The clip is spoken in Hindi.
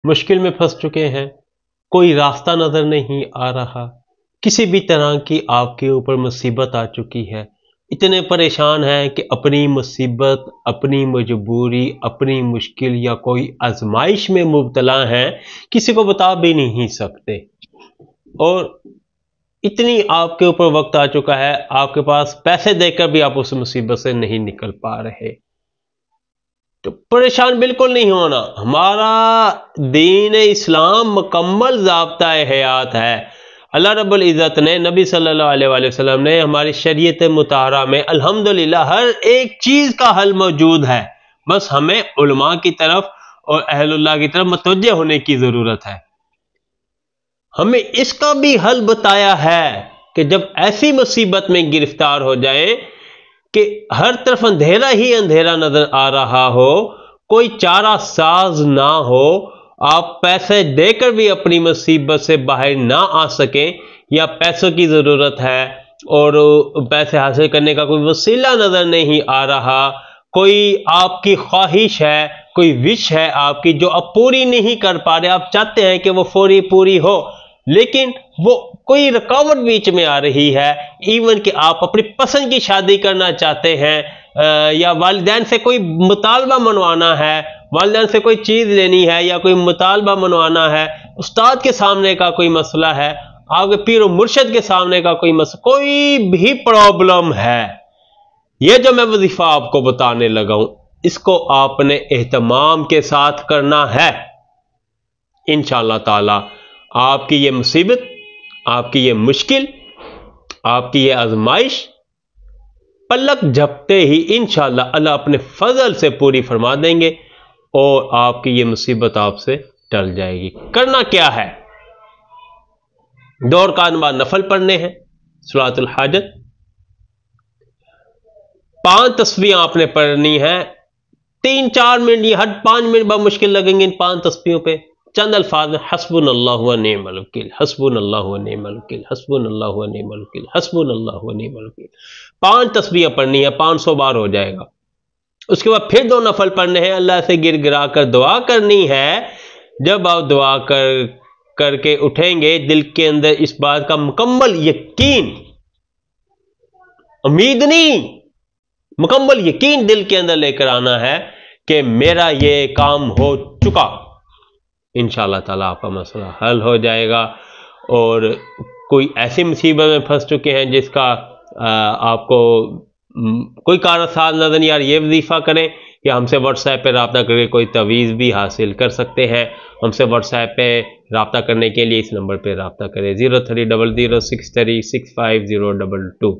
मुश्किल में फंस चुके हैं, कोई रास्ता नजर नहीं आ रहा, किसी भी तरह की आपके ऊपर मुसीबत आ चुकी है, इतने परेशान हैं कि अपनी मुसीबत, अपनी मजबूरी, अपनी मुश्किल या कोई आजमाइश में मुब्तला हैं, किसी को बता भी नहीं सकते। और इतनी आपके ऊपर वक्त आ चुका है, आपके पास पैसे देकर भी आप उस मुसीबत से नहीं निकल पा रहे। तो परेशान बिल्कुल नहीं होना। हमारा दीन इस्लाम मुकम्मल ज़ाब्ता हयात है। अल्लाह रब्बुल इज़्ज़त ने, नबी सल्लल्लाहु अलैहि वसल्लम ने, हमारी शरीयत मुताहरा में अल्हम्दुलिल्लाह हर एक चीज़ का हल मौजूद है। बस हमें उलमा की तरफ और अहलुल्लाह की तरफ मुतवज्जे होने की ज़रूरत है। हमें इसका भी हल बताया है कि जब ऐसी मुसीबत में गिरफ्तार हो जाए कि हर तरफ अंधेरा ही अंधेरा नजर आ रहा हो, कोई चारा साज ना हो, आप पैसे देकर भी अपनी मुसीबत से बाहर ना आ सकें, या पैसों की जरूरत है और पैसे हासिल करने का कोई वसीला नजर नहीं आ रहा, कोई आपकी ख्वाहिश है, कोई विश है आपकी जो आप पूरी नहीं कर पा रहे, आप चाहते हैं कि वो फौरी पूरी हो, लेकिन वो कोई रुकावट बीच में आ रही है, इवन कि आप अपनी पसंद की शादी करना चाहते हैं, या वालिदैन से कोई मुतालबा मनवाना है, वालिदैन से कोई चीज लेनी है या कोई मुतालबा मनवाना है, उस्ताद के सामने का कोई मसला है, आपके पीर और मुर्शिद के सामने का कोई मसला, कोई भी प्रॉब्लम है, ये जो मैं वजीफा आपको बताने लगा हूं, इसको आपने एहतमाम के साथ करना है। इंशाअल्लाह ताला आपकी ये मुसीबत, आपकी ये मुश्किल, आपकी ये आजमाइश पलक झपटे ही इंशाअल्लाह अल्लाह अपने फजल से पूरी फरमा देंगे और आपकी ये मुसीबत आपसे टल जाएगी। करना क्या है? 2 रकात नमाज नफल पढ़ने हैं, सलातुल हाजत, 5 तस्बीह आपने पढ़नी है, 3-4 मिनट या हद 5 मिनट बहुत मुश्किल लगेंगे इन 5 तस्बीहों पे। चंद अल्फाज में हस्बुनल्लाहु व निअमल वकील, हस्बुनल्लाहु व निअमल वकील, हस्बुनल्लाहु व निअमल वकील, हस्बुनल्लाहु व निअमल वकील, 5 तस्बीह पढ़नी है, 500 बार हो जाएगा। उसके बाद फिर 2 नफल पढ़ने हैं, अल्लाह से गिर गिरा कर दुआ करनी है। जब आप दुआ करके उठेंगे, दिल के अंदर इस बात का मुकम्मल यकीन, उम्मीद नहीं, मुकम्मल यकीन दिल के अंदर लेकर आना है कि मेरा ये काम हो चुका। इंशाअल्लाह ताला आपका मसला हल हो जाएगा। और कोई ऐसी मुसीबत में फंस चुके हैं जिसका आपको कोई कारण साथ नजर नहीं आ रहा, ये वजीफा करें, या हमसे व्हाट्सएप पे रब्ता करके कोई तवीज़ भी हासिल कर सकते हैं। हमसे व्हाट्सएप पे रब्ता करने के लिए इस नंबर पे रब्ता करें 03006365 022।